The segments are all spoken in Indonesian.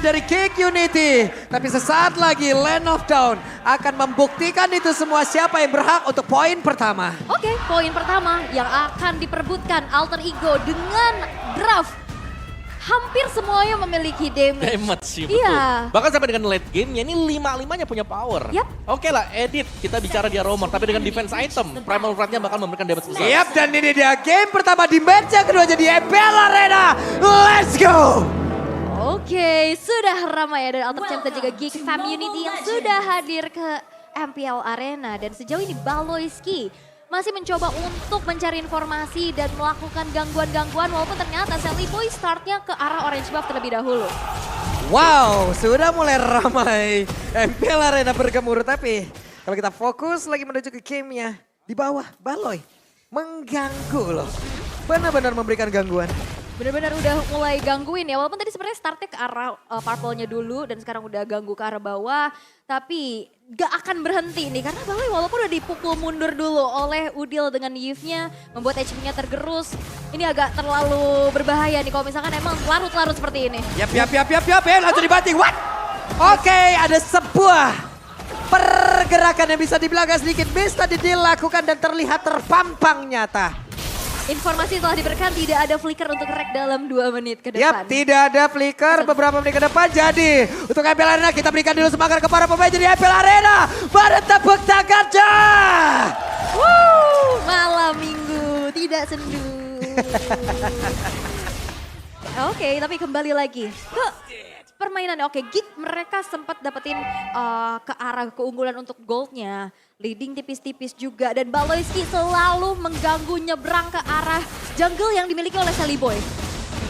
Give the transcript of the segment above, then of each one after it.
dari Kick Unity. Tapi sesaat lagi Land of Dawn akan membuktikan itu semua siapa yang berhak untuk poin pertama. Oke, poin pertama yang akan diperebutkan Alter Ego dengan draft. Hampir semuanya memiliki damage. Damage sih, betul. Iya. Bahkan sampai dengan late game-nya ini 5-5-nya punya power. Yap. Oke lah, edit. Kita bicara dia roamer, tapi dengan defense item. Primal Wrath-nya bakal memberikan damage besar. Siap, dan ini dia game pertama di match yang kedua jadi MPL Arena. Let's go! Oke, sudah ramai ya dari Alter Champ dan juga Geek Fam Unity yang sudah hadir ke MPL Arena. Dan sejauh ini Baloyski masih mencoba untuk mencari informasi dan melakukan gangguan-gangguan walaupun ternyata Sally Boy startnya ke arah orange buff terlebih dahulu. Wow, sudah mulai ramai MPL Arena bergemuruh. Tapi kalau kita fokus lagi menuju ke gamenya, di bawah Baloy mengganggu loh. Benar-benar memberikan gangguan. Benar-benar udah mulai gangguin ya, walaupun tadi sebenarnya startnya ke arah purple-nya dulu dan sekarang udah ganggu ke arah bawah. Tapi gak akan berhenti nih karena Baloy walaupun udah dipukul mundur dulu oleh Udil dengan Yves-nya, membuat HP-nya tergerus. Ini agak terlalu berbahaya nih kalau misalkan emang larut-larut seperti ini. Yap, langsung dibanting. What? Oke, ada sebuah pergerakan yang bisa dibilang agak sedikit bisa dilakukan dan terlihat terpampang nyata. Informasi telah diberikan tidak ada flicker untuk rek dalam 2 menit ke depan. Yap, tidak ada flicker beberapa menit ke depan. Jadi untuk MPL Arena kita berikan dulu semangat kepada pemain jadi MPL Arena. Pada tepuk tangannya. Malam minggu tidak sendu. Oke, tapi kembali lagi ke permainannya. Oke, Geek mereka sempat dapetin ke arah keunggulan untuk goldnya. Leading tipis-tipis juga dan Baloyski selalu mengganggu nyebrang ke arah jungle yang dimiliki oleh Sally Boy.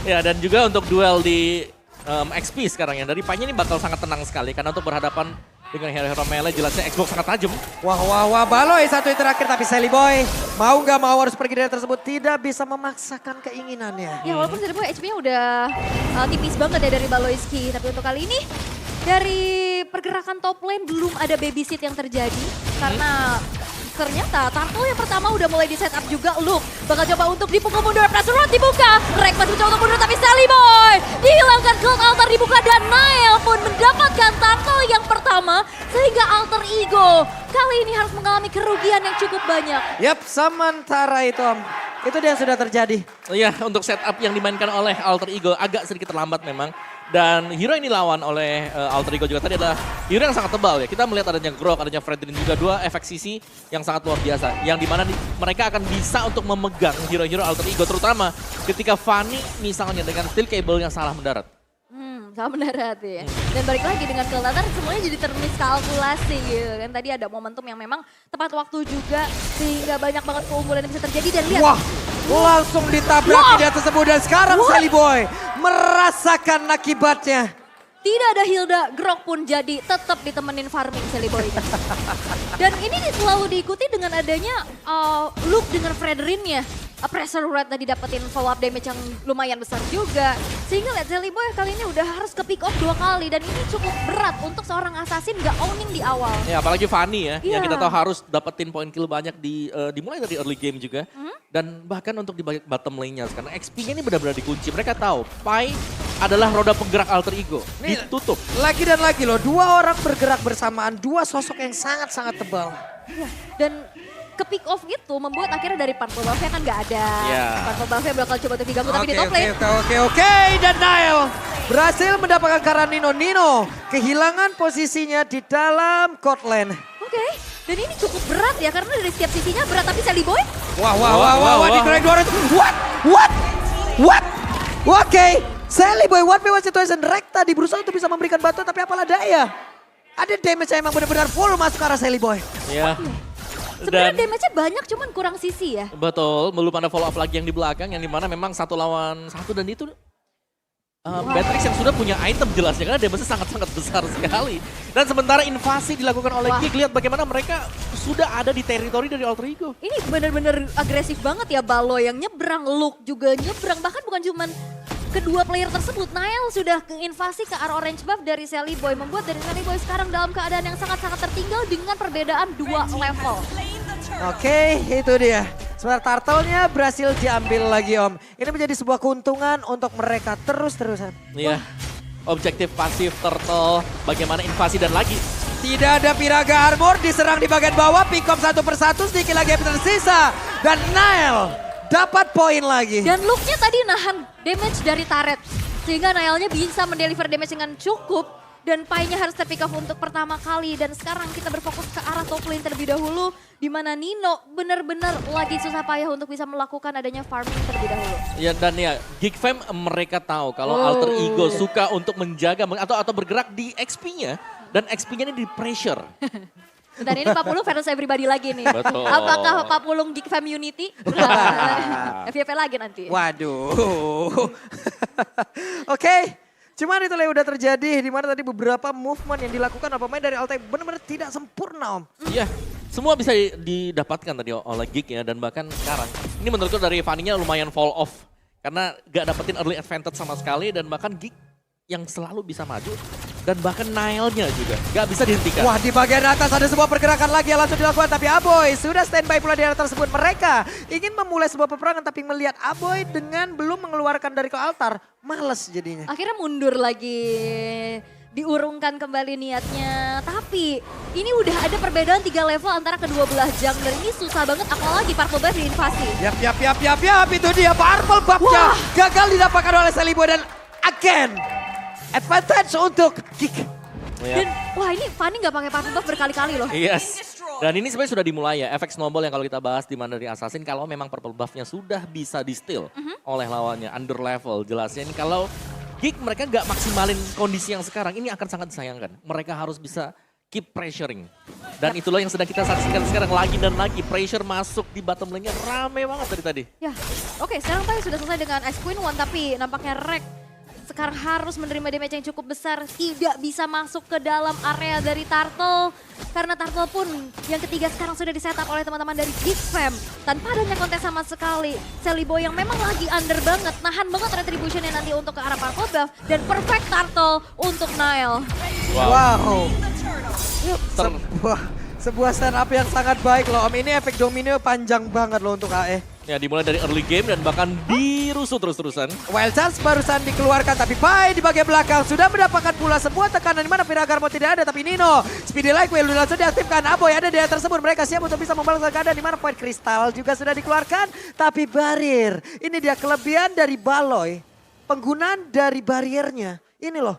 Ya, dan juga untuk duel di XP sekarang ya. Dari Panya ini bakal sangat tenang sekali karena untuk berhadapan dengan hero-hero melee jelasnya Xbox sangat tajam. Wah, Baloy satu yang terakhir tapi Sally Boy mau nggak mau harus pergi dari tersebut, tidak bisa memaksakan keinginannya. Ya walaupun Sally Boy HP-nya udah tipis banget ya dari Baloyski. Tapi untuk kali ini dari pergerakan top lane belum ada babysit yang terjadi. Karena ternyata Turtle yang pertama udah mulai di setup juga. Luke bakal coba untuk dipukul mundur. Pressure Rod dibuka. Rex masih mencoba untuk mundur tapi Sally Boy dihilangkan gold altar dibuka. Dan Nail pun mendapatkan Turtle yang pertama. Sehingga Alter Ego kali ini harus mengalami kerugian yang cukup banyak. Yap, sementara itu Om. Itu dia yang sudah terjadi. Iya, untuk setup yang dimainkan oleh Alter Ego agak sedikit terlambat memang. Dan hero yang dilawan oleh Alter Ego juga tadi adalah hero yang sangat tebal ya. Kita melihat adanya Grok, adanya Fredrin juga, 2 efek CC yang sangat luar biasa. Yang dimana mereka akan bisa untuk memegang hero-hero Alter Ego. Terutama ketika Fanny misalnya dengan steel cable yang salah mendarat. Salah mendarat ya. Dan balik lagi dengan kelelatar semuanya jadi termiskalkulasi gitu kan. Tadi ada momentum yang memang tepat waktu juga sehingga banyak banget keunggulan yang bisa terjadi. Dan lihat. Wah, langsung ditabrak di atas tersebut dan sekarang Sally Boy merasakan akibatnya. Tidak ada Hilda, Grok pun jadi tetap ditemenin farming Sally Boy. Dan ini selalu diikuti dengan adanya Luke dengan Fredrin-nya. Pressure Rod tadi dapetin follow up damage yang lumayan besar juga. Sehingga lihat Sally Boy kali ini udah harus ke pick off 2 kali. Dan ini cukup berat untuk seorang assassin gak owning di awal. Ya apalagi Fanny ya, yang Iya. kita tahu harus dapetin poin kill banyak dimulai dari early game juga. Dan bahkan untuk di bottom lane-nya karena XP-nya ini benar-benar dikunci. Mereka tahu Pai adalah roda penggerak Alter Ego, ditutup. Lagi dan lagi loh, 2 orang bergerak bersamaan, 2 sosok yang sangat-sangat tebal. Dan ke pick off itu membuat akhirnya dari Purple Buff-nya kan gak ada. Iya. Purple Buff-nya bakal coba untuk diganggu tapi di top lane. Oke. Dan Nile berhasil mendapatkan karena Nino kehilangan posisinya di dalam court lane. Oke, dan ini cukup berat ya karena dari setiap sisinya berat tapi Sally Boy. Wah, di crack door itu. What? Oke, Sally Boy, what me one situation. Rek tadi berusaha untuk bisa memberikan bantuan tapi apalah daya. Ada damage yang emang benar-benar full masuk ke arah Sally Boy. Iya. Sebenarnya damage-nya banyak cuman kurang sisi ya. Betul, belum ada follow up lagi yang di belakang yang dimana memang 1 lawan 1 dan itu Beatrix yang sudah punya item jelasnya karena damage-nya sangat-sangat besar sekali. Dan sementara invasi dilakukan oleh Geek, lihat bagaimana mereka sudah ada di teritori dari Alter Ego. Ini benar-benar agresif banget ya Baloy yang nyebrang, Luke juga nyebrang. Bahkan bukan cuman kedua player tersebut, Nail sudah invasi ke arah orange buff dari Sally Boy. Membuat dari Sally Boy sekarang dalam keadaan yang sangat-sangat tertinggal dengan perbedaan 2 level. Oke, itu dia. Sementara turtle-nya berhasil diambil lagi Om. Ini menjadi sebuah keuntungan untuk mereka terus-terusan. Iya. objektif pasif Turtle, bagaimana invasi dan lagi. Tidak ada Piraga Armor, diserang di bagian bawah, pick-up satu persatu, sedikit lagi yang tersisa. Dan Nile dapat poin lagi. Dan Luke-nya tadi nahan damage dari turret. Sehingga Nile-nya bisa mendeliver damage dengan cukup. Dan Pai-nya harus terpick off untuk pertama kali. Dan sekarang kita berfokus ke arah top lane terlebih dahulu. Di mana Nino benar-benar lagi susah payah untuk bisa melakukan adanya farming terlebih dahulu. Ya dan ya, Geek Fam mereka tahu kalau Alter Ego suka untuk menjaga atau bergerak di XP-nya. Dan XP-nya ini di pressure. Dan ini Pak Pulung versus everybody lagi nih. Betul. Apakah Pak Pulung Geek Fam Unity? FYP lagi nanti. Waduh. Oke. Cuman itulah yang udah terjadi, di mana tadi beberapa movement yang dilakukan oleh pemain dari Altai benar-benar tidak sempurna, Om. Iya, semua bisa didapatkan tadi oleh Geek ya, dan bahkan sekarang. Ini menurutku dari Fanny-nya lumayan fall off. Karena gak dapetin early advantage sama sekali, dan bahkan Geek yang selalu bisa maju. Dan bahkan Nile-nya juga gak bisa dihentikan. Wah, di bagian atas ada sebuah pergerakan lagi yang langsung dilakukan, tapi Aboy sudah standby pula di area tersebut. Mereka ingin memulai sebuah peperangan, tapi melihat Aboy dengan belum mengeluarkan dari ke altar, males jadinya. Akhirnya mundur lagi, diurungkan kembali niatnya. Tapi ini udah ada perbedaan 3 level antara kedua belah jungler. Ini susah banget apalagi Purple Buff diinvasi. Yap, itu dia Purple Buff-nya gagal didapatkan oleh Seliboy dan again advantage untuk Geek. Ya. Dan wah ini Fanny gak pakai Purple Buff berkali-kali loh. Yes. Dan ini sebenarnya sudah dimulai ya, efek snowball yang kalau kita bahas di mana dari Assassin, kalau memang Purple Buff-nya sudah bisa di-steal oleh lawannya, under level. Jelasnya ini kalau Geek mereka gak maksimalin kondisi yang sekarang, ini akan sangat disayangkan. Mereka harus bisa keep pressuring. Dan itulah yang sedang kita saksikan sekarang lagi dan lagi. Pressure masuk di bottom lane-nya rame banget dari tadi. Ya, oke sekarang Pai sudah selesai dengan Ice Queen One, tapi nampaknya Rek sekarang harus menerima damage yang cukup besar. Tidak bisa masuk ke dalam area dari Turtle. Karena Turtle pun yang ketiga sekarang sudah di-setup oleh teman-teman dari Geek Fam. Tanpa adanya kontes sama sekali. Seliboy yang memang lagi under banget. Nahan banget retribution-nya nanti untuk ke arah Purple Buff. Dan perfect Turtle untuk Nile. Wow. Sebuah stand up yang sangat baik loh Om. Ini efek domino panjang banget loh untuk AE. Ya dimulai dari early game dan bahkan dirusut terus-terusan. Wild Chance barusan dikeluarkan tapi Pai di bagian belakang sudah mendapatkan pula sebuah tekanan di mana Piragarmo tidak ada tapi Nino Speedy Like Will langsung diaktifkan. Aboy ada di area tersebut, mereka siap untuk bisa membalaskan keadaan di mana Void Crystal juga sudah dikeluarkan tapi Barir. Ini dia kelebihan dari Baloy, penggunaan dari bariernya. Ini loh.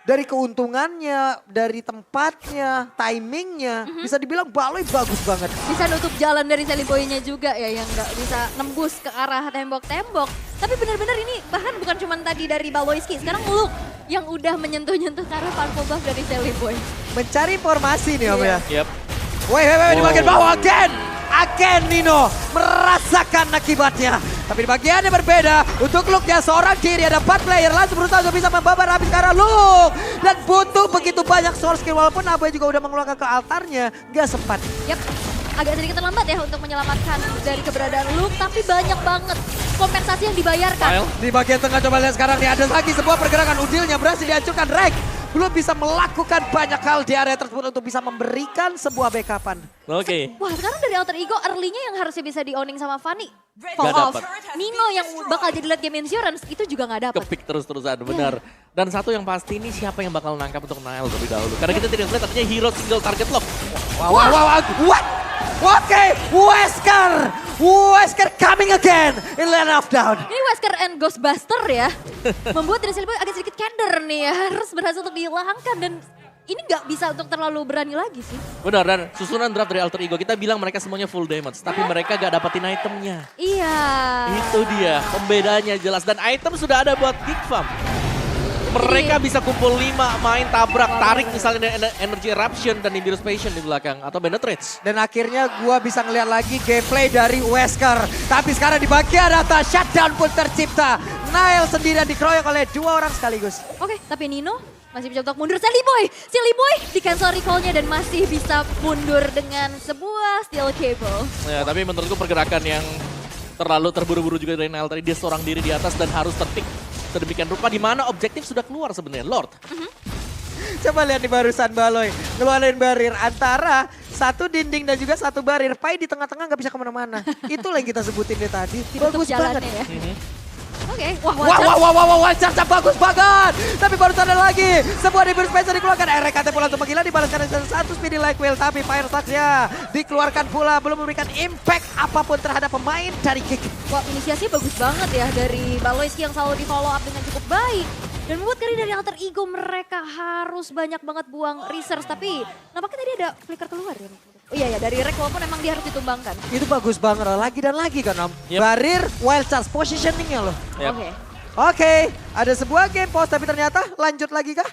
Dari keuntungannya, dari tempatnya, timingnya, bisa dibilang Baloy bagus banget. Bisa nutup jalan dari Seliboy-nya juga ya yang nggak bisa nembus ke arah tembok-tembok. Tapi benar-benar ini bahkan bukan cuma tadi dari Baloyski, sekarang Luke yang udah menyentuh-nyentuh ke arah Purple Buff dari Seliboy. Mencari informasi nih Om ya. Yep. Woi, di bagian bawah again Nino merasakan akibatnya. Tapi di bagian yang berbeda, untuk Luke-nya seorang diri ada 4 player langsung berusaha untuk bisa membabar habis ke arah Luke. Dan butuh begitu banyak source skill walaupun Aboy juga udah mengeluarkan ke altarnya, gak sempat. Yap, agak sedikit terlambat ya untuk menyelamatkan dari keberadaan Luke, tapi banyak banget kompensasi yang dibayarkan. Di bagian tengah coba lihat sekarang nih ada lagi sebuah pergerakan Udilnya berhasil dihancurkan. Rek belum bisa melakukan banyak hal di area tersebut untuk bisa memberikan sebuah backupan. Oke. Wah sekarang dari Alter Ego early-nya yang harusnya bisa di-owning sama Fanny. Fall Gak off. dapet. Nino yang bakal jadi late game insurance itu juga gak dapet. Kepik terus-terusan, benar. Dan satu yang pasti ini siapa yang bakal nangkap untuk Nile terlebih dahulu. Karena kita tidak melihat artinya hero single target lock. What? Oke, Wesker coming again in Land of Down. Ini Wesker and Ghostbuster ya. Membuat dari Seliboy agak sedikit kender nih ya. Harus berhasil untuk dihilangkan dan ini nggak bisa untuk terlalu berani lagi sih. Benar, dan susunan draft dari Alter Ego. Kita bilang mereka semuanya full damage. Tapi mereka gak dapetin itemnya. Iya. Itu dia, pembedanya jelas. Dan item sudah ada buat Geek Fam. Mereka bisa kumpul 5, main tabrak, tarik misalnya dari Energy Eruption dan Nimbus Passion di belakang. Atau Penetrate. Dan akhirnya gua bisa ngeliat lagi gameplay dari Wesker. Tapi sekarang di bagian atas shutdown pun tercipta. Nile sendirian dikeroyok oleh 2 orang sekaligus. Oke, tapi Nino masih bisa untuk mundur. Seliboy di cancel recall-nya dan masih bisa mundur dengan sebuah steel cable. Ya, tapi menurutku pergerakan yang terlalu terburu-buru juga dari Nile tadi. Dia seorang diri di atas dan harus tertik sedemikian rupa di mana objektif sudah keluar sebenarnya, Lord. Coba lihat di barusan Baloy. Ngeluarin barir antara satu dinding dan juga satu barir. Pai di tengah-tengah nggak bisa kemana-mana. Itulah yang kita sebutin dari tadi. Ditutup Bagus jalannya banget. ya. Oke, wah, Wah, charge bagus banget. Tapi baru sadar lagi, sebuah reverse space dikeluarkan. RKT pula untuk menggila dibalaskan dengan satu speedy like wheel. Tapi fire touch-nya dikeluarkan pula, belum memberikan impact apapun terhadap pemain dari Kick. wah inisiasi bagus banget ya dari Baloyski yang selalu di follow up dengan cukup baik. Dan membuat kali dari Alter Ego mereka harus banyak banget buang resource. Tapi nampaknya tadi ada flicker keluar ya. Oh iya ya, dari Rek walaupun emang dia harus ditumbangkan. Itu bagus banget, lagi dan lagi kan Om. Yep. Barir wild charge positioningnya loh. Yep. Oke. Oke, ada sebuah game pause tapi ternyata lanjut lagi kah?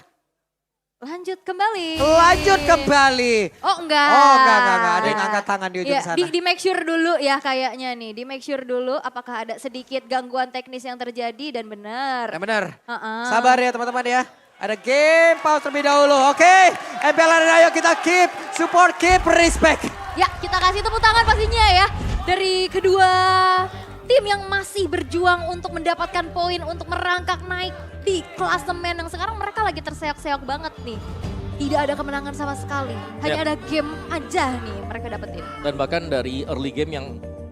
Lanjut kembali. Lanjut kembali. Oh enggak. Oh enggak. Ada yang angkat tangan di ujung Iya, sana. di make sure dulu ya kayaknya nih. Di make sure dulu apakah ada sedikit gangguan teknis yang terjadi dan benar. Ya benar. Heeh. Sabar ya teman-teman ya. Ada game pause terlebih dahulu. Oke, MPL Arena ayo kita keep support, keep respect. Ya kita kasih tepuk tangan pastinya ya. Dari kedua tim yang masih berjuang untuk mendapatkan poin untuk merangkak naik di klasemen yang sekarang mereka lagi terseok-seok banget nih. Tidak ada kemenangan sama sekali. Hanya Yep. ada game aja nih mereka dapetin. Dan bahkan dari early game yang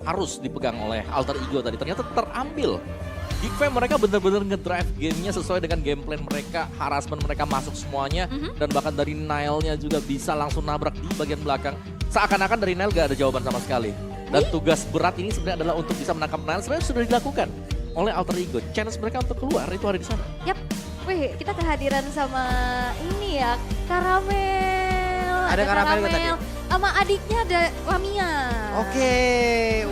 harus dipegang oleh Alter Ego tadi ternyata terambil. Geek Fam mereka benar-benar ngedrive gamenya sesuai dengan game plan mereka, harassment mereka masuk semuanya, dan bahkan dari Nile-nya juga bisa langsung nabrak di bagian belakang. Seakan-akan dari Nile gak ada jawaban sama sekali. Dan tugas berat ini sebenarnya adalah untuk bisa menangkap Nile sebenarnya sudah dilakukan oleh Alter Ego. Chance mereka untuk keluar itu ada di sana. Yap, wih kita kehadiran sama ini ya, Karamel. Ada Karamel juga tadi. Sama adiknya ada Lamia. Oke,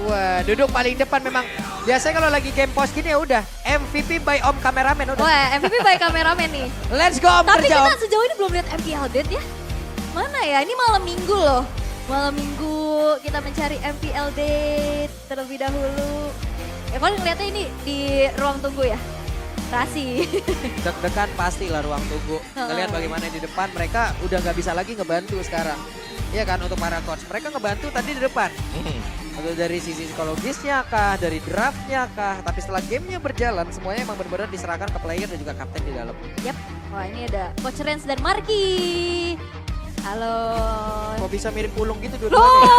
wah duduk paling depan memang. Biasanya kalau lagi game pause gini ya udah MVP by Om Kameramen udah. Wah MVP by kameramen nih. Let's go Om Tapi kerja Om. kita sejauh ini belum lihat MPL Date ya. Mana ya, ini malam minggu loh. Malam minggu kita mencari MPL Date terlebih dahulu. Ya kalau ngeliatnya ini di ruang tunggu ya. Rasi. Deg-degan pastilah ruang tunggu. Ngelihat bagaimana di depan mereka udah nggak bisa lagi ngebantu sekarang. Iya kan untuk para coach. Mereka ngebantu tadi di depan. Atau dari sisi psikologisnya kah, dari draftnya kah. Tapi setelah gamenya berjalan semuanya emang benar-benar diserahkan ke player dan juga kapten di dalam. Yap. Wah ini ada Coach Rens dan Marky. Halo. Kok bisa mirip pulung gitu Loh. dua-duanya?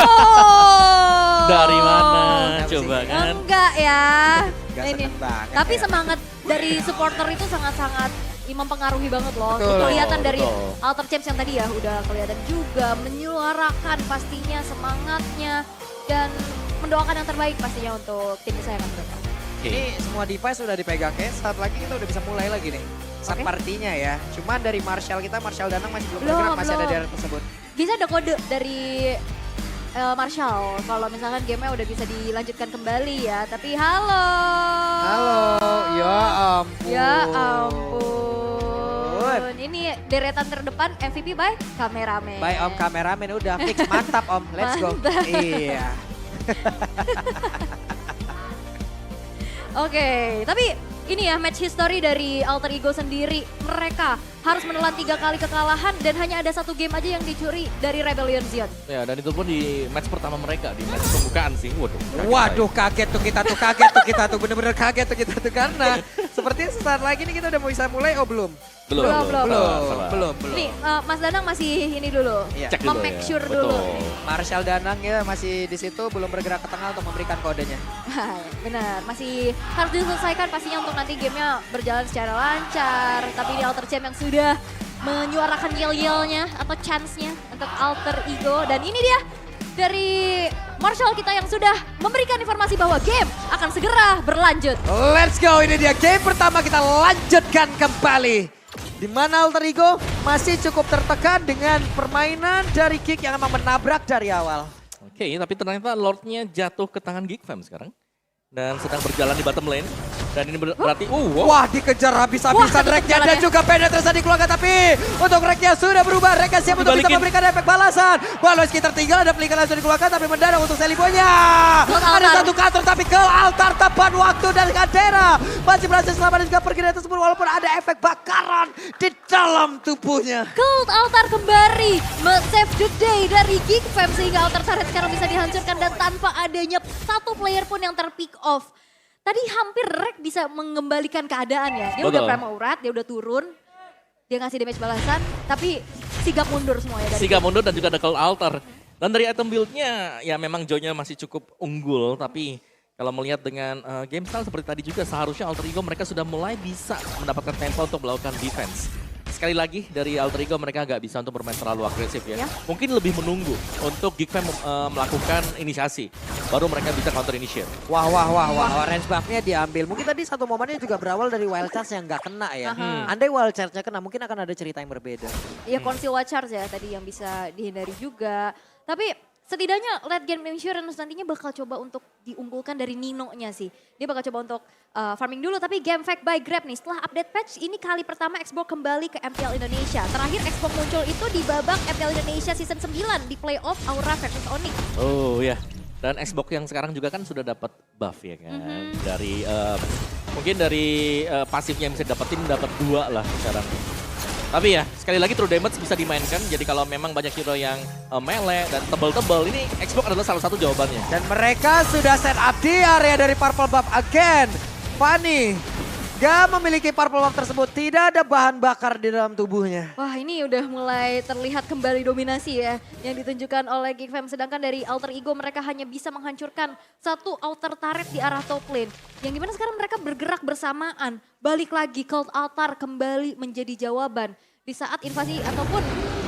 Dari mana? Kenapa Coba sih? kan. Enggak ya. Gak Ini. seneng banget. Tapi ya. semangat dari supporter itu sangat-sangat mempengaruhi banget loh. Betul. Kelihatan dari Betul. Alter Champs yang tadi ya udah kelihatan juga menyuarakan pastinya semangatnya dan mendoakan yang terbaik pastinya untuk tim kesayangan mereka. Ini semua device udah dipegang ya. Saat lagi kita udah bisa mulai lagi nih. Sepertinya ya. Cuman dari Marshall kita, Marshall Danang masih belum bergerak, masih ada di area tersebut. Bisa ada kode dari Marshall kalau misalkan gamenya udah bisa dilanjutkan kembali ya. Tapi halo. Halo, ya ampun. Ya ampun. Ini deretan terdepan MVP by kameramen. Bye Om Kameramen udah fix, mantap Om, let's go. Mantap. Iya. Oke, tapi ini ya match history dari Alter Ego sendiri. Mereka harus menelan 3 kali kekalahan dan hanya ada 1 game aja yang dicuri dari Rebellion Zion. Ya dan itu pun di match pertama mereka, di match pembukaan sih. Waduh kaget tuh kita tuh, bener-bener kaget tuh kita tuh karena sepertinya sesaat lagi nih kita udah mau bisa mulai, oh belum. Belum. Belum. Nih, Mas Danang masih ini dulu. Iya. Cek dulu Make ya. sure Betul. dulu. Marshall Danang ya masih di situ, belum bergerak ke tengah untuk memberikan kodenya. Benar, masih harus diselesaikan pastinya untuk nanti gamenya berjalan secara lancar. Tapi di Alter Champ yang sudah menyuarakan yel-yelnya atau chance-nya untuk Alter Ego. Dan ini dia dari Marshall kita yang sudah memberikan informasi bahwa game akan segera berlanjut. Let's go, ini dia game pertama kita lanjutkan kembali. Di mana Alter Ego masih cukup tertekan dengan permainan dari Kick yang memang menabrak dari awal. Oke, tapi ternyata Lordnya jatuh ke tangan Geek Fam sekarang. Dan sedang berjalan di bottom lane. Dan ini berarti, wow. Wah dikejar habis-habisan Wah, Reknya dan jalannya. juga penetrasi dikeluarkan. Tapi untuk Reknya sudah berubah. Reknya siap untuk bisa Dibalikin. memberikan efek balasan. Baloyski tertinggal, ada flicker langsung dikeluarkan. Tapi mendadak untuk Selibonya. Gold Ada altar. satu counter tapi ke altar tepat waktu dari Kandera. Masih berhasil selamat dan juga pergi dari tersebut. Walaupun ada efek bakaran di dalam tubuhnya. Gold Altar kembali save the day dari Geek Fam sehingga Altar Turret sekarang bisa dihancurkan dan tanpa adanya satu player pun yang terpick off. Tadi hampir Rek bisa mengembalikan keadaan ya. Dia udah Betul. prema urat, dia udah turun. Dia ngasih damage balasan, tapi sigap mundur semuanya dari Sigap mundur dan juga ada Cold Altar. Dan dari item build-nya ya memang Joy-nya masih cukup unggul, tapi Kalau melihat dengan game style seperti tadi juga, seharusnya Alter Ego mereka sudah mulai bisa mendapatkan tempo untuk melakukan defense. Sekali lagi dari Alter Ego mereka nggak bisa untuk bermain terlalu agresif ya. Mungkin lebih menunggu untuk Geek Fam melakukan inisiasi. Baru mereka bisa counter initiate. Wah, range buff-nya diambil. Mungkin tadi satu momennya juga berawal dari wild charge yang nggak kena ya. Andai wild charge-nya kena mungkin akan ada cerita yang berbeda. Ya conceal wild charge ya tadi yang bisa dihindari juga. Tapi setidaknya late game insurance nantinya bakal coba untuk diunggulkan dari Nino-nya sih. Dia bakal coba untuk farming dulu, tapi game fact by Grab nih. Setelah update patch, ini kali pertama Xbox kembali ke MPL Indonesia. Terakhir Xbox muncul itu di babak MPL Indonesia Season 9 di playoff Aura versus Onyx. Oh ya, dan Xbox yang sekarang juga kan sudah dapat buff ya kan. Dari mungkin dari pasifnya yang bisa dapat 2 lah sekarang. Tapi ya, sekali lagi true damage bisa dimainkan. Jadi kalau memang banyak hero yang melee dan tebel-tebel, ini Xbox adalah salah satu jawabannya. Dan mereka sudah set up di area dari Purple Buff again. Fanny gak memiliki Purple Buff tersebut, tidak ada bahan bakar di dalam tubuhnya. Wah ini udah mulai terlihat kembali dominasi ya yang ditunjukkan oleh Geek Fam. Sedangkan dari Alter Ego mereka hanya bisa menghancurkan satu outer turret di arah top lane. Yang dimana sekarang mereka bergerak bersamaan. Balik lagi Cult Altar kembali menjadi jawaban. Di saat invasi ataupun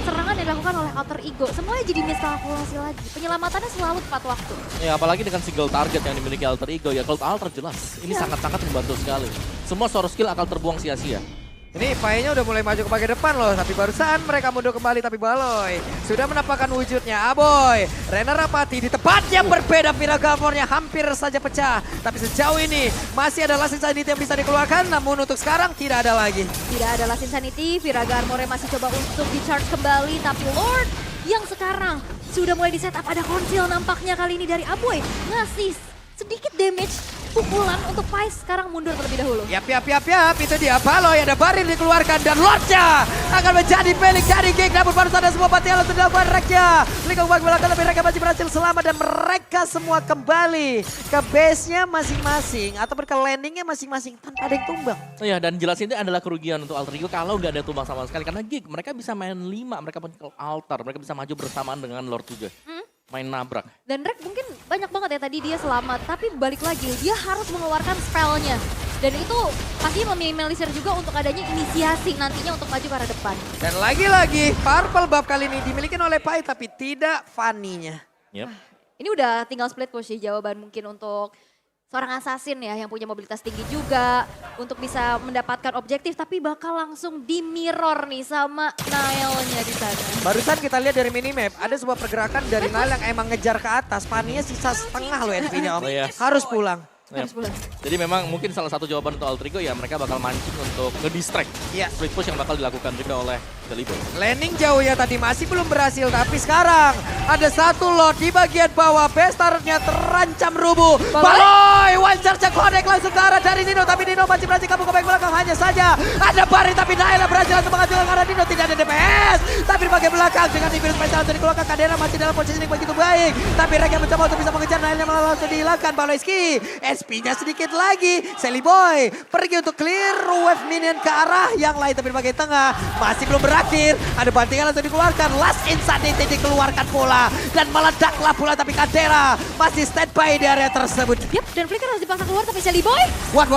serangan yang dilakukan oleh Alter Ego. Semuanya jadi miskalkulasi lagi. Penyelamatannya selalu tepat waktu. Ya apalagi dengan single target yang dimiliki Alter Ego ya, Cold Altar jelas. Ini sangat-sangat membantu sekali. Semua source skill akan terbuang sia-sia. Ini Pai-nya udah mulai maju ke bagian depan loh, tapi barusan mereka mundur kembali, tapi Baloy sudah menampakkan wujudnya. Aboy, Rena Rapati di tempat yang berbeda, Viragalvornya hampir saja pecah. Tapi sejauh ini masih ada Last Insanity yang bisa dikeluarkan, namun untuk sekarang tidak ada lagi. Tidak ada Last Insanity, Viragalvor masih coba untuk di-charge kembali, tapi Lord yang sekarang sudah mulai di-setup. Ada konsil nampaknya kali ini dari Aboy, ngasih sedikit damage. Pukulan untuk Pais sekarang mundur terlebih dahulu. Yap, itu dia Baloy, ada Barin dikeluarkan dan Lordnya akan menjadi milik dari Geek. Namun baru ada semua patian untuk dilakukan Rekya. Lingkung bagi belakang tapi mereka masih berhasil selamat dan mereka semua kembali ke base-nya masing-masing atau ke landing-nya masing-masing tanpa ada yang tumbang. Oh ya, dan jelas ini adalah kerugian untuk Alter Ego kalau nggak ada tumbang sama sekali. Karena Geek mereka bisa main 5, mereka punya altar, mereka bisa maju bersamaan dengan Lord juga. Main nabrak. Dan Rek mungkin banyak banget ya tadi dia selamat, tapi balik lagi dia harus mengeluarkan spellnya. Dan itu pasti meminimalisir juga untuk adanya inisiasi nantinya untuk maju ke arah depan. Dan lagi-lagi Purple Buff kali ini dimiliki oleh Pai tapi tidak Fanny-nya. Yep. Ini udah tinggal split push sih jawaban mungkin untuk seorang assassin ya yang punya mobilitas tinggi juga untuk bisa mendapatkan objektif, tapi bakal langsung di mirror nih sama Nile-nya di sana. Barusan kita lihat dari minimap ada sebuah pergerakan dari Nile yang emang ngejar ke atas. Fanny-nya sisa setengah loh NP-nya Om. Oh iya. Harus pulang. Harus pulang. Jadi memang mungkin salah satu jawaban untuk Alter Ego ya mereka bakal mancing untuk nge-distract split push yang bakal dilakukan juga oleh Delibo. Landing jauh ya tadi masih belum berhasil, tapi sekarang ada satu Lord di bagian bawah. Base turret-nya terancam rubuh. Baloy, one charge connect langsung ke arah dari Nino, tapi Nino masih berhasil kabur ke bagian belakang. Hanya saja ada Barin, tapi Naila berhasil untuk menghancurkan ke arah Nino. Tidak ada DPS, tapi di bagian belakang dengan infinite spesial untuk dikeluarkan. Kadena masih dalam posisi yang begitu baik, tapi Rek yang mencoba untuk bisa mengejar Naila malah langsung dihilangkan. Baloyski, SP-nya sedikit lagi. Sally Boy pergi untuk clear wave minion ke arah yang lain, tapi di bagian tengah masih belum berakhir. Ada bantingan langsung dikeluarkan. Last Insanity dikeluarkan pula dan meledaklah pula, tapi Kadera masih standby di area tersebut. Yap, dan Flicker harus dipaksa keluar tapi Sally Boy. What,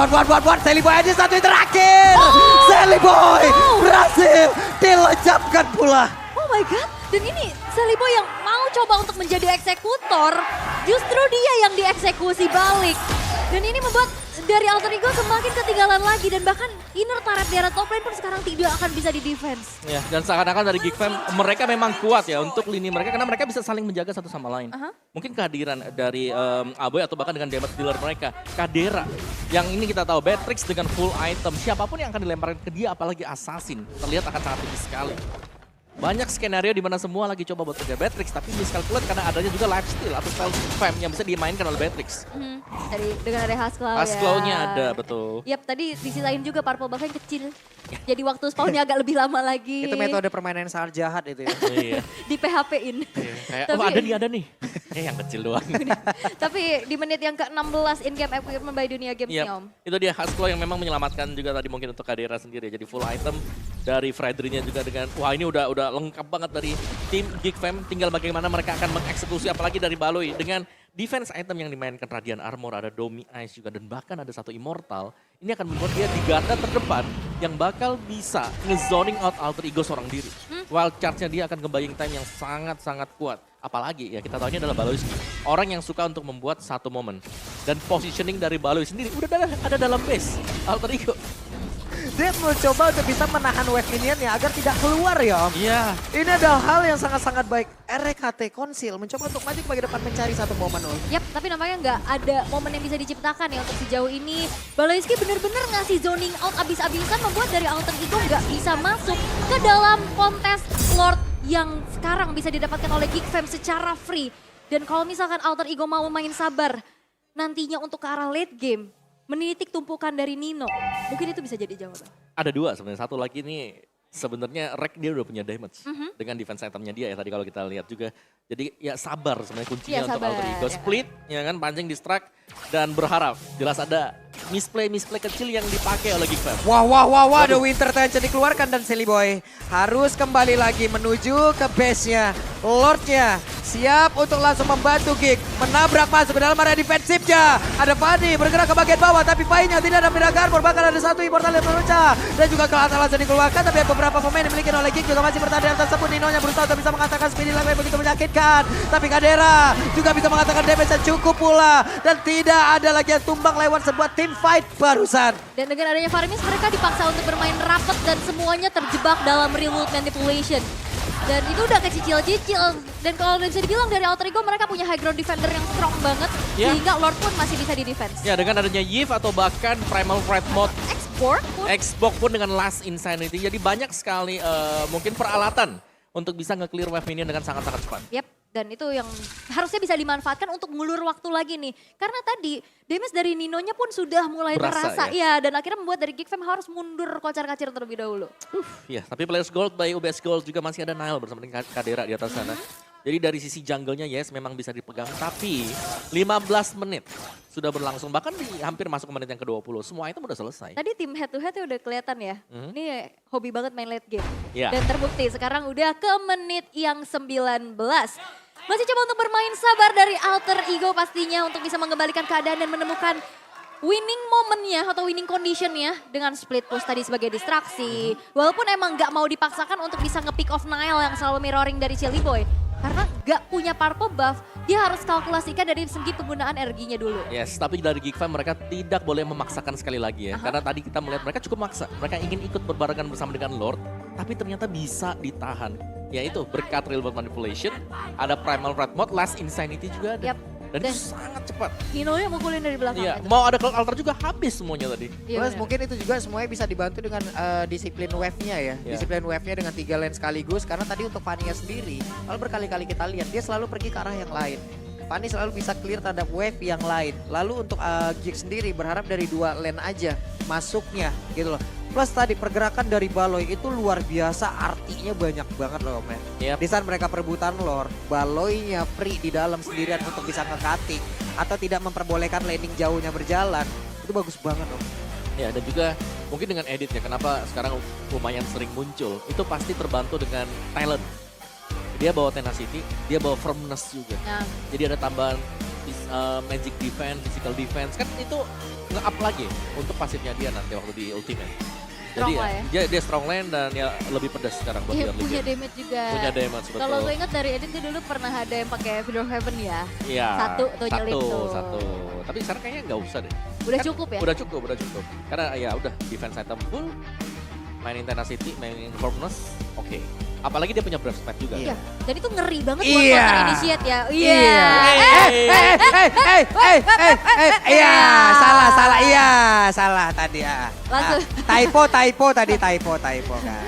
Sally Boy aja satu yang terakhir. Sally Boy berhasil dilejapkan pula. Oh my god, dan ini Sally Boy yang mau coba untuk menjadi eksekutor, justru dia yang dieksekusi balik. Dan ini membuat dari Alter Ego semakin ketinggalan lagi dan bahkan inner turret di arah top lane pun sekarang tidak akan bisa di-defense. Ya, dan seakan-akan dari Geek Fam mereka memang kuat ya untuk lini mereka karena mereka bisa saling menjaga satu sama lain. Mungkin kehadiran dari Aboy atau bahkan dengan damage dealer mereka, Kadera, yang ini kita tahu Beatrix dengan full item, siapapun yang akan dilemparkan ke dia apalagi assassin, terlihat akan sangat tinggi sekali. Banyak skenario di mana semua lagi coba buat kejar Beatrix, tapi miscalculate karena adanya juga lifesteal atau spell spam yang bisa dimainkan oleh Beatrix. Dari dengan ada Hasclaw ya. Hasclaw-nya ada, betul. Yap, tadi disisain juga Purple Buff yang kecil. Jadi waktu spawnnya agak lebih lama lagi. Itu metode permainan yang sangat jahat itu ya. Iya. Di PHP-in. Kayak, oh ada nih. Yang kecil doang. Tapi di menit yang ke-16 in-game equipment by Dunia Games nih Om. Itu dia Hasclaw yang memang menyelamatkan juga tadi mungkin untuk Kadera sendiri. Jadi full item dari Fredry-nya juga dengan, wah ini udah lengkap banget dari tim Geek Fam. Tinggal bagaimana mereka akan mengeksekusi apalagi dari Baloy dengan defense item yang dimainkan Radiant Armor, ada Domi Ice juga, dan bahkan ada satu Immortal. Ini akan membuat dia di garda terdepan yang bakal bisa nge-zoning out Alter Ego seorang diri. Wild charge-nya dia akan nge-buying time yang sangat-sangat kuat. Apalagi ya kita tahu ini adalah Baloyski. Orang yang suka untuk membuat satu momen. Dan positioning dari Baloy sendiri udah ada dalam base Alter Ego. Dia mencoba untuk bisa menahan wave minionnya agar tidak keluar ya Om. Iya. Ini adalah hal yang sangat-sangat baik. RKT Konsil mencoba untuk maju ke bagian depan mencari satu momen Om. Yap, tapi nampaknya nggak ada momen yang bisa diciptakan ya untuk sejauh ini. Baloyski bener-bener ngasih zoning out abis-abisan membuat dari Alter Ego nggak bisa masuk ke dalam kontes Lord yang sekarang bisa didapatkan oleh Geek Fam secara free. Dan kalau misalkan Alter Ego mau main sabar nantinya untuk ke arah late game, menitik tumpukan dari Nino, mungkin itu bisa jadi jawaban. Ada dua sebenarnya. Satu lagi ini sebenarnya Rek dia udah punya damage dengan defense itemnya dia ya tadi kalau kita lihat juga. Jadi ya sabar sebenarnya kuncinya Iya, untuk sabar, Alter Ego. ya. Split ya kan, pancing distract dan berharap. Jelas ada misplay kecil yang dipakai oleh Geek Fam. Wah, ada Winter Tension dikeluarkan dan Silly Boy harus kembali lagi menuju ke base-nya. Lordnya siap untuk langsung membantu Geek. Menabrak masuk ke dalam area defensifnya. Ada Fanny bergerak ke bagian bawah tapi Painya tidak ada Miragar. Bahkan ada satu Immortal yang memecah. Dan juga ke atas langsung dikeluarkan tapi beberapa pemain dimiliki oleh Geek juga masih bertahan tersebut. Ninonya berusaha untuk bisa mengatakan speedy lag begitu menyakitkan. Tapi Kadera juga bisa mengatakan damage yang cukup pula. Dan tidak ada lagi yang tumbang lewat sebuah team fight barusan. Dan dengan adanya Farimis mereka dipaksa untuk bermain rapat dan semuanya terjebak dalam real-world manipulation. Dan itu udah kecicil-cicil. Dan kalau bisa dibilang dari Alter Ego mereka punya high ground defender yang strong banget. Ya. Sehingga Lord pun masih bisa di defense. Ya dengan adanya Yves atau bahkan Primal Pride Mode Export pun. Xbox pun dengan Last Insanity. Jadi banyak sekali mungkin peralatan untuk bisa nge-clear wave minion dengan sangat-sangat cepat. Yap, dan itu yang harusnya bisa dimanfaatkan untuk mengulur waktu lagi nih. Karena tadi damage dari Ninonya pun sudah mulai Berasa, terasa. Iya, dan akhirnya membuat dari Geek Fam harus mundur kocar-kacir terlebih dahulu. Ya, tapi Players Gold by UBS Gold juga masih ada Nile bersama dengan Kadera di atas sana. Jadi dari sisi jungle-nya yes memang bisa dipegang, tapi 15 menit sudah berlangsung, bahkan hampir masuk ke menit yang ke-20. Semua itu udah selesai. Tadi tim head to head udah kelihatan ya. Ini hobi banget main late game. Iya. Dan terbukti sekarang udah ke menit yang 19. Masih coba untuk bermain sabar dari Alter Ego pastinya untuk bisa mengembalikan keadaan dan menemukan winning momennya atau winning conditionnya dengan split push tadi sebagai distraksi. Walaupun emang gak mau dipaksakan untuk bisa nge-pick off Nile yang selalu mirroring dari Silly Boy. Karena gak punya purple buff, dia harus kalkulasikan dari segi penggunaan energinya dulu. Yes, tapi dari Geek Fam mereka tidak boleh memaksakan sekali lagi ya. Karena tadi kita melihat mereka cukup maksa. Mereka ingin ikut berbarengan bersama dengan Lord, tapi ternyata bisa ditahan. Yaitu berkat real world manipulation, ada Primal Red Mode, Last Insanity juga ada. Yap. Dan itu sangat cepat. Nino-nya mukulin dari belakang. Iya, gitu. mau ada Cloud Altar juga habis semuanya tadi. Iya, Plus benar. mungkin itu juga semuanya bisa dibantu dengan disiplin wave-nya ya. Yeah. Disiplin wave-nya dengan 3 lane sekaligus. Karena tadi untuk Fanny sendiri, kalau berkali-kali kita lihat dia selalu pergi ke arah yang lain. Fanny selalu bisa clear terhadap wave yang lain. Lalu untuk Geek sendiri berharap dari 2 lane aja masuknya gitu loh. Plus tadi pergerakan dari Baloy itu luar biasa, artinya banyak banget loh men. Yep. Di saat mereka perebutan Lord, Baloynya free di dalam sendirian untuk bisa nge-cutting. Atau tidak memperbolehkan laning jauhnya berjalan. Itu bagus banget loh. Ya, dan juga mungkin dengan edit ya, kenapa sekarang lumayan sering muncul. Itu pasti terbantu dengan talent. Dia bawa tenacity, dia bawa firmness juga. Nah, Jadi ada tambahan magic defense, physical defense. Kan itu nge-up lagi untuk pasifnya dia nanti waktu di ultimate. Jadi Strong lah ya, dia strong lane dan ya lebih pedas sekarang buat iya early punya game. damage juga. Punya damage, betul. Kalau gue ingat dari Edit dia dulu pernah ada yang pakai Video Heaven ya. Iya, Satu tuh nyelip tuh. Satu. Tapi sekarang kayaknya nggak usah deh. Udah Kan cukup ya? Udah cukup. Karena ya udah defense item full, mainin tenacity, mainin firmness, oke. Apalagi dia punya breath spec juga. Iya. Dan itu ngeri banget buat Iya. counter initiate ya. Iya. Iya, salah. Iya, salah tadi ya. Langsung. Typo tadi, typo kan.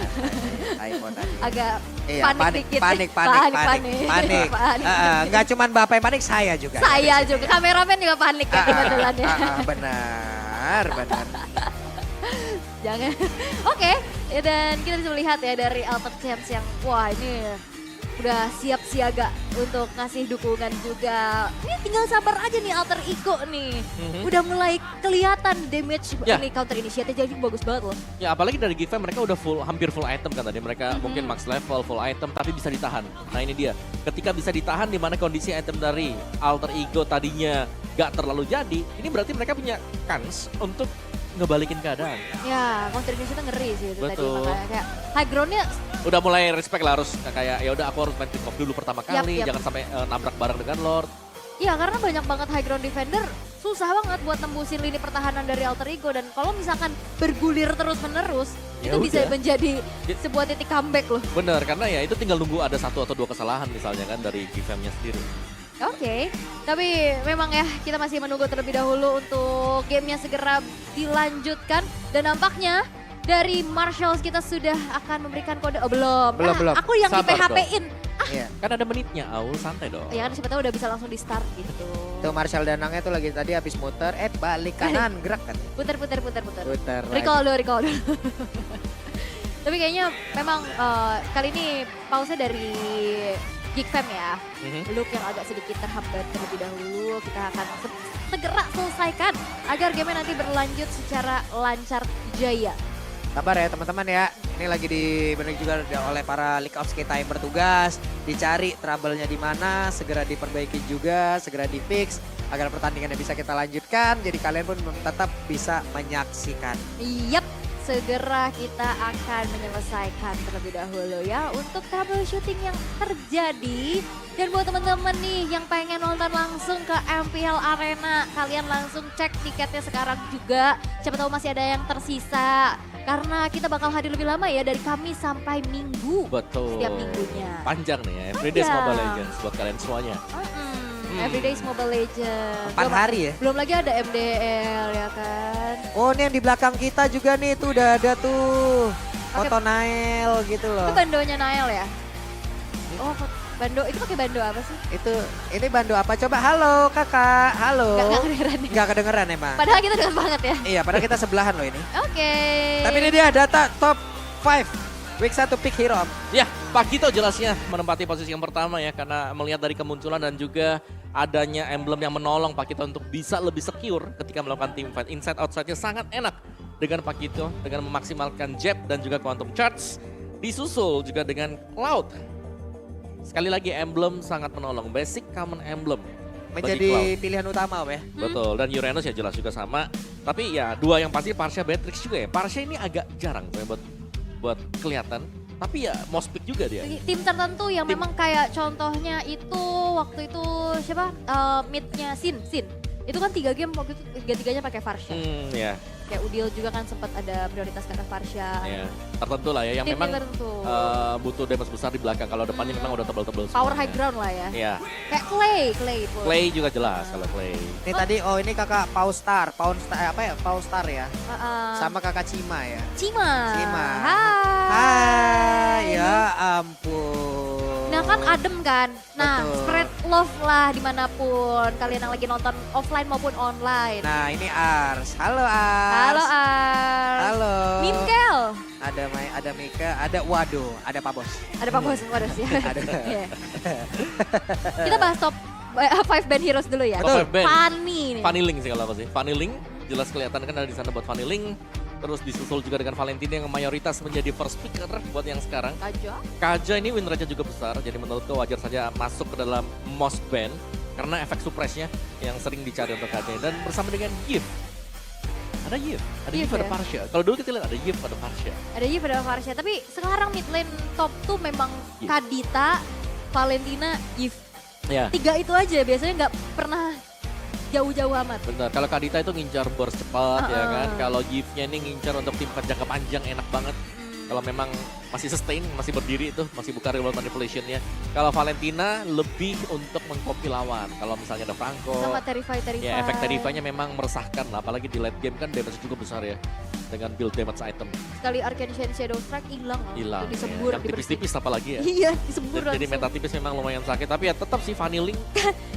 Typo tadi. Agak Iya, panik dikit. panik. Panik. Nggak cuma Bapak yang panik, saya juga. Saya juga, kameramen juga panik ya kebetulan ya. Benar. Jangan. Oke, ya, dan kita bisa melihat ya dari Alter Champs yang wah ini udah siap siaga untuk ngasih dukungan juga. Ini tinggal sabar aja nih Alter Ego nih. Udah mulai kelihatan damage Ya. ini counter initiative jadi bagus banget loh. Ya apalagi dari Given mereka udah hampir full item kan tadi. Mereka mungkin max level, full item tapi bisa ditahan. Nah ini dia. Ketika bisa ditahan di mana kondisi item dari Alter Ego tadinya gak terlalu jadi. Ini berarti mereka punya kans untuk ngebalikin keadaan. Ya, counter initiative ngeri sih itu tadi. Betul. Makanya kayak high groundnya Udah mulai respect lah, harus kayak ya udah aku harus main pick off dulu pertama kali. Yap. Jangan sampai nabrak bareng dengan Lord. ya karena banyak banget high ground defender susah banget buat nembusin lini pertahanan dari Alter Ego dan kalau misalkan bergulir terus-menerus Ya itu bisa udah. menjadi sebuah titik comeback loh. Bener, karena ya itu tinggal nunggu ada 1 atau 2 kesalahan misalnya kan dari Given-nya sendiri. Oke, tapi memang ya kita masih menunggu terlebih dahulu untuk gamenya segera dilanjutkan dan nampaknya dari Marshalls kita sudah akan memberikan kode. Oh belum. Belum. Aku yang di Sabar PHP-in. Iya. Kan ada menitnya, Aul santai dong. Ya kan siapa tahu udah bisa langsung di start gitu. Tuh Marshall Danangnya tuh lagi tadi habis muter, balik kanan, gerak kan. Puter. Puter lagi. Recall dulu. Tapi kayaknya memang kali ini pause dari Geek Fam ya. Look yang agak sedikit terhambat terlebih dahulu. Kita akan segera selesaikan agar game nanti berlanjut secara lancar jaya. Sabar ya teman-teman ya. Ini lagi dibenerin juga oleh para league ops kita yang bertugas. Dicari trouble-nya di mana, segera diperbaiki juga, segera di fix agar pertandingannya bisa kita lanjutkan. Jadi kalian pun tetap bisa menyaksikan. Yap, segera kita akan menyelesaikan terlebih dahulu ya untuk troubleshooting yang terjadi. Dan buat teman-teman nih yang pengen nonton langsung ke MPL Arena, kalian langsung cek tiketnya sekarang juga. Siapa tahu masih ada yang tersisa. Karena kita bakal hadir lebih lama ya dari Kamis sampai Minggu. Betul. Setiap minggunya. Panjang nih ya, Everyday's Panjang. Mobile Legends buat kalian semuanya. Everyday's Mobile Legends. 4 hari ya. Belum lagi ada MDL ya kan. Oh ini yang di belakang kita juga nih tuh udah ada tuh foto Nail gitu loh. Itu bandonya Nael ya? Oh, bando itu pakai bando apa sih? Ini bando apa coba? Halo kakak, halo. Nggak kedengeran ya? Nggak kedengeran emang. Padahal kita dekat banget ya. Iya padahal kita sebelahan loh ini. Oke. Tapi ini dia data top 5 week 1 pick hero. Ya, Pakito jelasnya menempati posisi yang pertama ya karena melihat dari kemunculan dan juga adanya emblem yang menolong Pakito untuk bisa lebih secure ketika melakukan team fight. Inside outside-nya sangat enak dengan Pakito dengan memaksimalkan jab dan juga quantum charge. Disusul juga dengan Cloud. Sekali lagi emblem sangat menolong, basic common emblem. bagi Cloud. Menjadi pilihan utama ya. Betul, dan Uranus ya jelas juga sama. Tapi ya dua yang pasti Parsha Beatrix juga ya. Parsha ini agak jarang tuh ya buat kelihatan. Tapi ya most pick juga dia. Tim tertentu yang memang kayak contohnya itu waktu itu siapa? Mid-nya Sin. Itu kan 3 game waktu itu 3-3-nya pakai Farsha. Ya. Kayak Udil juga kan sempat ada prioritas karena Farsha. Ya, tertentu lah ya yang Tim memang tertentu. butuh damage besar di belakang. Kalau depannya memang udah tebel-tebel Power semuanya. high ground lah ya. Iya. Kayak Clay pun. Clay juga jelas kalau Clay. Ini tadi ini kakak Paustar apa ya? Paustar ya. Sama kakak Cima ya. Cima. Hai. Hai, ya ampun. Nah kan adem kan. Nah Betul. spread love lah dimanapun kalian yang lagi nonton offline maupun online. Nah ini Ars. Halo Ars. Halo Ars. Halo. Mimkel. Ada Mika, ada Waduh, ada Pak Bos. Ada Pak Bos ya. Ada. Iya. Kita bahas top 5 band heroes dulu ya. Top 5 band. Funny nih. Funny Link sih kalau apa sih. Funny Link jelas kelihatan kan ada di sana buat Funny Link. Terus disusul juga dengan Valentina yang mayoritas menjadi first picker buat yang sekarang. Kaja ini win rate juga besar, jadi menurutku wajar saja masuk ke dalam most band karena efek suppress-nya yang sering dicari untuk Kaja. Dan bersama dengan Yif. Ada Yif ada ya? Parsha. Kalau dulu kita lihat ada Yif, ada Parsha. Ada Yif, ada Farsha. Tapi sekarang mid lane top tuh memang Yif. Kadita, Valentina, Yif. Ya. 3 itu aja biasanya nggak pernah jauh-jauh amat. Benar, kalau Kadita itu ngincar burst cepat ya kan. Kalau Yif-nya ini ngincar untuk tim fight jangka panjang enak banget. Kalau memang masih sustain, masih berdiri itu, masih buka real manipulation-nya. Kalau Valentina lebih untuk mengcopy lawan. Kalau misalnya ada Franco. Sama Terrify. Ya efek Terrify-nya memang meresahkan lah. Apalagi di late game kan damage cukup besar ya. Dengan build damage item. Sekali Arcane Shadow Strike hilang loh. Hilang. Itu disembur, Yang tipis-tipis apalagi ya. Iya, disembur Jadi langsung. meta tipis memang lumayan sakit. Tapi ya tetap sih Funny Link.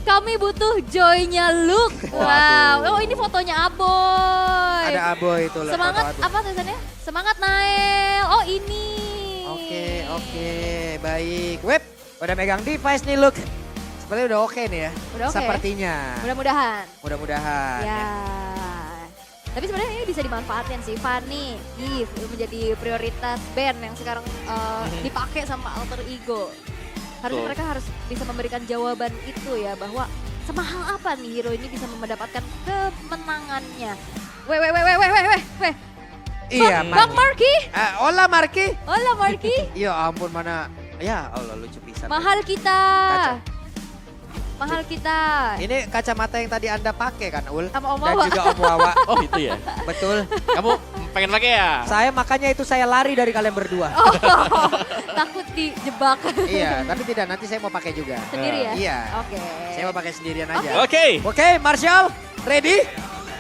Kami butuh joy-nya Luke. Wow. Oh ini fotonya Aboy. Ada Aboy itu lah. Semangat foto Aboy. apa tulisannya? Semangat Nael. Oh ini. Oke, baik. Web, Udah megang device nih Luke. Sepertinya udah oke nih ya. Udah oke. Sepertinya. Mudah-mudahan. Mudah-mudahan. Ya. Tapi sebenarnya ini bisa dimanfaatkan sih. Fanny, Eve menjadi prioritas band yang sekarang dipakai sama Alter Ego. Harusnya Betul. mereka harus bisa memberikan jawaban itu ya, bahwa semahal apa nih hero ini bisa mendapatkan kemenangannya. Weh. Iya, Bang Marky. Hola Marky. Hola Marky. Ya ampun mana. Ya Allah lucu pisan. Mahal kita. Kaca. Mahal kita. Ini kacamata yang tadi Anda pakai kan Ul? Sama Om Dan Wawa. juga Om Wawa. Oh itu ya. Betul. Kamu pengen pakai ya? Saya makanya itu saya lari dari kalian berdua. Oh, takut dijebak. Iya, tapi tidak nanti saya mau pakai juga. Sendiri ya? Iya. Oke. Saya mau pakai sendirian aja. Oke. Oke, Marshall, ready?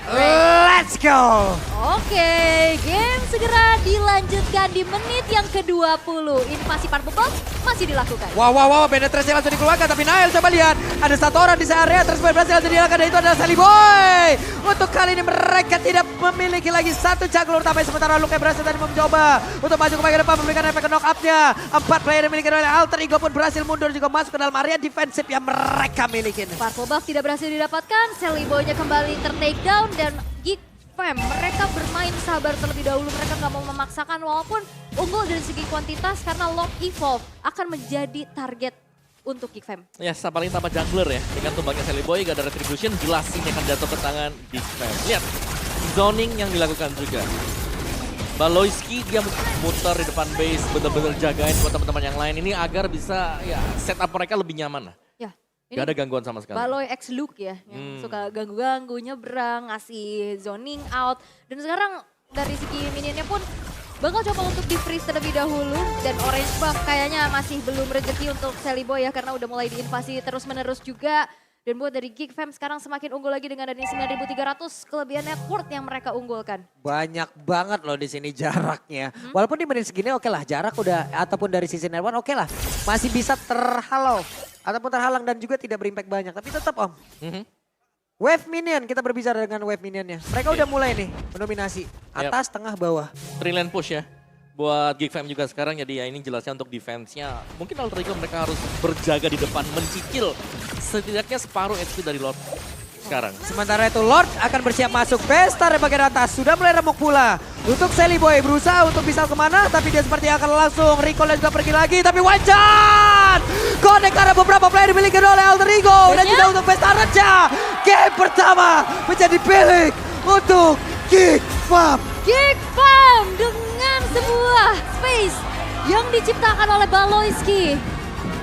Let's go. Oke, game segera dilanjutkan di menit yang ke-20. Invasi Purple Box masih dilakukan. Wow, penetrasi langsung dikeluarkan. Tapi Nail coba lihat, ada satu orang di area terus berhasil langsung dilakukan. Dan itu adalah Sally Boy. Untuk kali ini mereka tidak memiliki lagi satu jungler utama. Sementara Luke berhasil tadi mencoba untuk maju ke bagian depan memberikan efek knock up-nya. 4 player yang dimiliki oleh Alter Ego pun berhasil mundur juga masuk ke dalam area defensif yang mereka miliki. Purple Box tidak berhasil didapatkan. Sally Boy-nya kembali ter-take down dan Geek Fam mereka bermain sabar terlebih dahulu. Mereka nggak mau memaksakan walaupun unggul dari segi kuantitas karena Lord Evolve akan menjadi target untuk Geek Fam. Ya, paling tanpa jungler ya. Dengan tumbangnya Sally Boy, gak ada retribution, jelas ini akan jatuh ke tangan Big Fam. Lihat, zoning yang dilakukan juga. Baloyski dia muter di depan base, bener-bener jagain buat teman-teman yang lain ini agar bisa ya setup mereka lebih nyaman lah. Ya, Gak ada gangguan sama sekali. Baloy X Luke ya, yang suka ganggu-ganggu, nyebrang, ngasih zoning out. Dan sekarang dari segi minionnya pun bakal coba untuk di-freeze terlebih dahulu. Dan Orange Buff kayaknya masih belum rezeki untuk Sally Boy ya, karena udah mulai diinvasi terus-menerus juga. Dan buat dari Geek Fam sekarang semakin unggul lagi dengan adanya 9.300 kelebihan net worth yang mereka unggulkan. Banyak banget loh di sini jaraknya. Walaupun di menit segini oke lah, jarak udah ataupun dari sisi net one oke lah. Masih bisa terhalau ataupun terhalang dan juga tidak berimpact banyak. Tapi tetap Om, wave minion kita berbicara dengan wave minionnya. Mereka udah mulai nih mendominasi atas, tengah, bawah. Three-lane push ya. Buat Geek Fam juga sekarang jadi ya ini jelasnya untuk defense-nya. Mungkin Alter Ego mereka harus berjaga di depan, mencicil setidaknya separuh HP dari Lord sekarang. Sementara itu Lord akan bersiap masuk. Pesta di bagian atas sudah mulai remuk pula. Untuk Sally Boy berusaha untuk bisa kemana, tapi dia seperti akan langsung recall dan juga pergi lagi. Tapi one shot! Connect karena beberapa player dimiliki oleh Alter Ego. Dan juga untuk Pesta Raja. Game pertama menjadi pilih untuk Geek Fam. Geek Fam dengan sebuah space yang diciptakan oleh Baloyski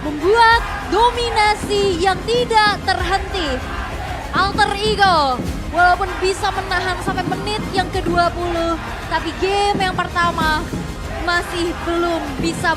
membuat dominasi yang tidak terhenti. Alter Ego walaupun bisa menahan sampai menit yang ke-20, tapi game yang pertama masih belum bisa